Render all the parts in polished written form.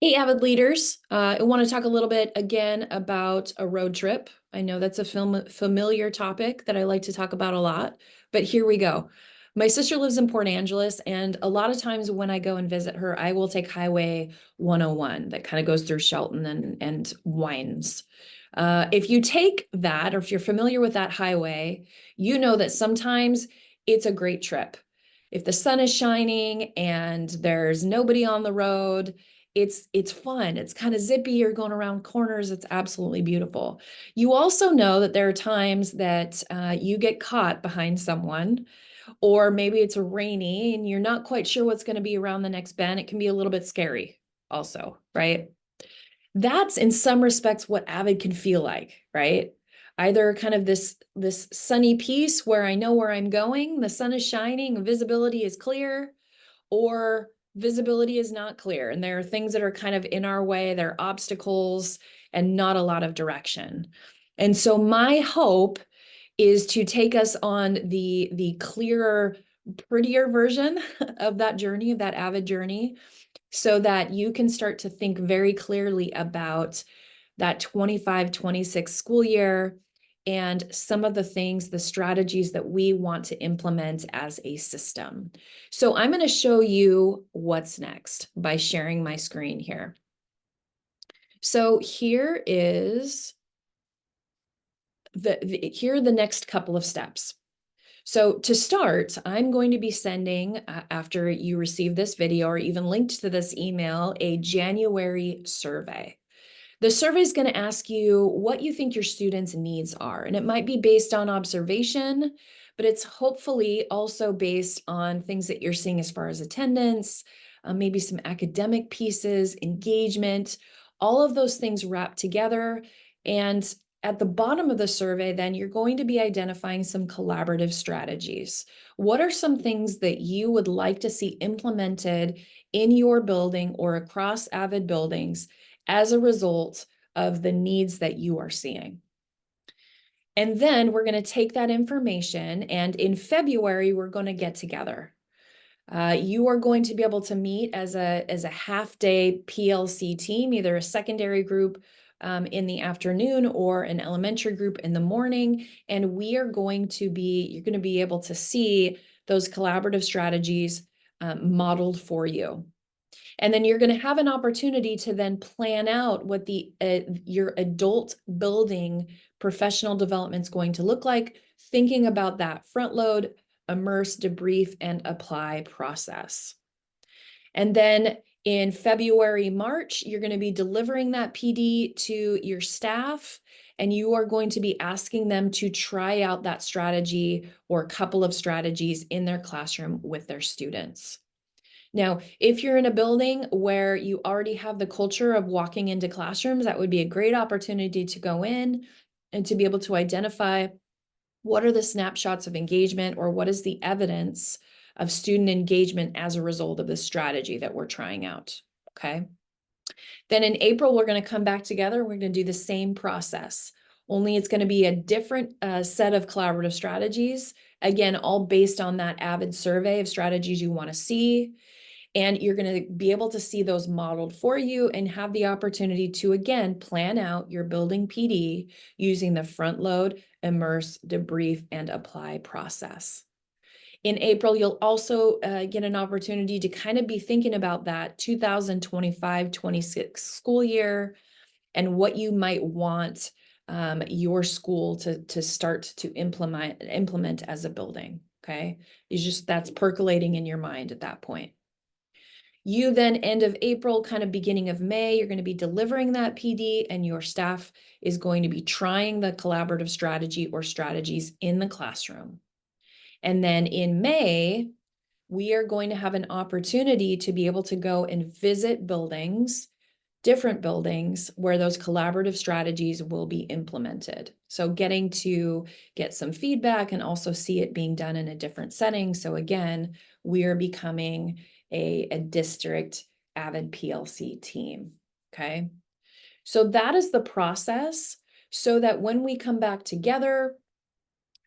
Hey, avid leaders. I want to talk a little bit again about a road trip. I know that's a familiar topic that I like to talk about a lot, but here we go. My sister lives in Port Angeles, and a lot of times when I go and visit her, I will take Highway 101 that kind of goes through Shelton and winds. If you take that, or if you're familiar with that highway, you know that sometimes it's a great trip. If the sun is shining and there's nobody on the road, it's fun. It's kind of zippy. You're going around corners. It's absolutely beautiful. You also know that there are times that you get caught behind someone, or maybe it's rainy and you're not quite sure what's going to be around the next bend. It can be a little bit scary also, right? That's in some respects what Avid can feel like, right? Either kind of this sunny piece where I know where I'm going, the sun is shining, visibility is clear, or visibility is not clear. And there are things that are kind of in our way, there are obstacles and not a lot of direction. And so my hope is to take us on the clearer, prettier version of that journey, of that Avid journey, so that you can start to think very clearly about that 25-26 school year and some of the things, the strategies that we want to implement as a system. So I'm going to show you what's next by sharing my screen here. So here are the next couple of steps. So to start, I'm going to be sending, after you receive this video or even linked to this email, a January survey. The survey is going to ask you what you think your students' needs are, and it might be based on observation, but it's hopefully also based on things that you're seeing as far as attendance, maybe some academic pieces, engagement, all of those things wrapped together. And at the bottom of the survey, then you're going to be identifying some collaborative strategies. What are some things that you would like to see implemented in your building or across Avid buildings as a result of the needs that you are seeing? And then we're going to take that information, and in February, we're going to get together. You are going to be able to meet as a half-day PLC team, either a secondary group in the afternoon or an elementary group in the morning. And you're going to be able to see those collaborative strategies modeled for you. And then you're going to have an opportunity to then plan out what your adult building professional development is going to look like, thinking about that front load, immerse, debrief, and apply process. And then in February, March, you're going to be delivering that PD to your staff, and you are going to be asking them to try out that strategy or a couple of strategies in their classroom with their students. Now, if you're in a building where you already have the culture of walking into classrooms, that would be a great opportunity to go in and to be able to identify what are the snapshots of engagement, or what is the evidence of student engagement as a result of the strategy that we're trying out, okay? Then in April, we're going to come back together. We're going to do the same process, only it's going to be a different set of collaborative strategies. Again, all based on that Avid survey of strategies you want to see. And you're going to be able to see those modeled for you and have the opportunity to, again, plan out your building PD using the front load, immerse, debrief, and apply process. In April, you'll also get an opportunity to kind of be thinking about that 2025-26 school year and what you might want your school to start to implement as a building, okay? That's percolating in your mind at that point. You then, end of April, kind of beginning of May, you're going to be delivering that PD, and your staff is going to be trying the collaborative strategy or strategies in the classroom. And then in May, we are going to have an opportunity to be able to go and visit buildings, different buildings, where those collaborative strategies will be implemented. So getting to get some feedback and also see it being done in a different setting. So again, we are becoming a district Avid PLC team, okay? So that is the process, so that when we come back together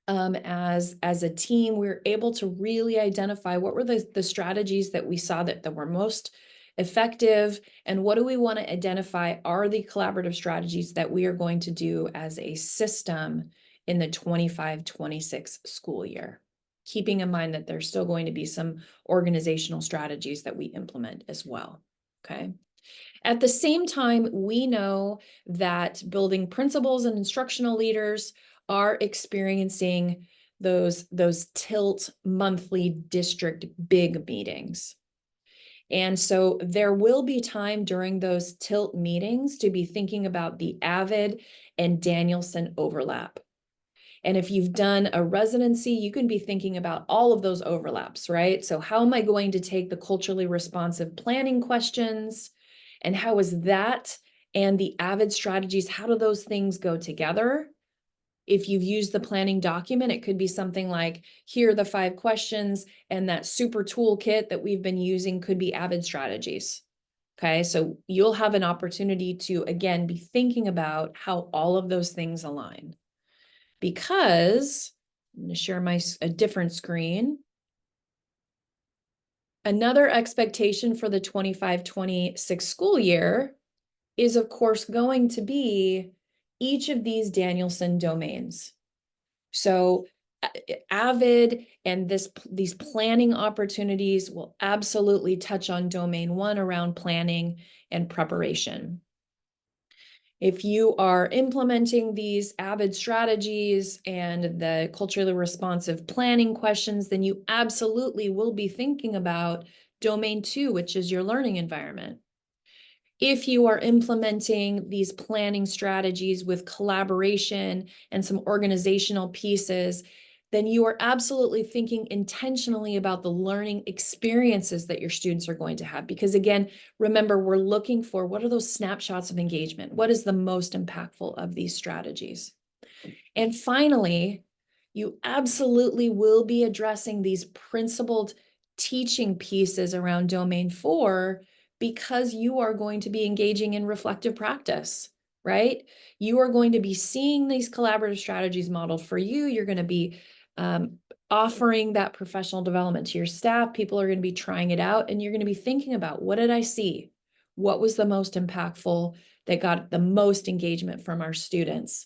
as a team, we're able to really identify what were the strategies that we saw that were most effective, and what do we want to identify are the collaborative strategies that we are going to do as a system in the 25-26 school year, keeping in mind that there's still going to be some organizational strategies that we implement as well, okay? At the same time, we know that building principals and instructional leaders are experiencing those tilt monthly district big meetings. And so there will be time during those tilt meetings to be thinking about the AVID and Danielson overlap. And if you've done a residency, you can be thinking about all of those overlaps, right? So how am I going to take the culturally responsive planning questions, and how is that and the AVID strategies, how do those things go together? If you've used the planning document, it could be something like, here are the 5 questions, and that super toolkit that we've been using could be AVID strategies. Okay, so you'll have an opportunity to, again, be thinking about how all of those things align. Because I'm going to share a different screen. Another expectation for the 25-26 school year is, of course, going to be each of these Danielson domains. So AVID and these planning opportunities will absolutely touch on domain 1 around planning and preparation. If you are implementing these AVID strategies and the culturally responsive planning questions, then you absolutely will be thinking about domain 2, which is your learning environment. If you are implementing these planning strategies with collaboration and some organizational pieces, then you are absolutely thinking intentionally about the learning experiences that your students are going to have. Because again, remember, we're looking for what are those snapshots of engagement? What is the most impactful of these strategies? And finally, you absolutely will be addressing these principled teaching pieces around domain 4 because you are going to be engaging in reflective practice, right? You are going to be seeing these collaborative strategies modeled for you. You're going to be offering that professional development to your staff. People are going to be trying it out, and you're going to be thinking about, what did I see? What was the most impactful that got the most engagement from our students?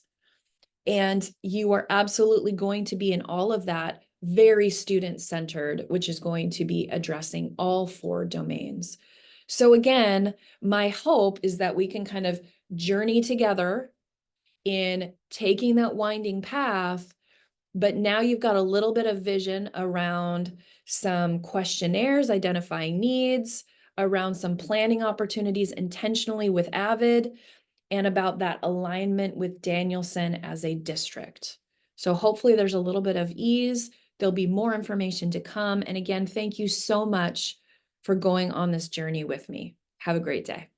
And you are absolutely going to be in all of that very student-centered, which is going to be addressing all 4 domains. So again, my hope is that we can kind of journey together in taking that winding path, but now you've got a little bit of vision around some questionnaires, identifying needs, around some planning opportunities intentionally with AVID, and about that alignment with Danielson as a district. So hopefully there's a little bit of ease. There'll be more information to come. And again, thank you so much for going on this journey with me. Have a great day.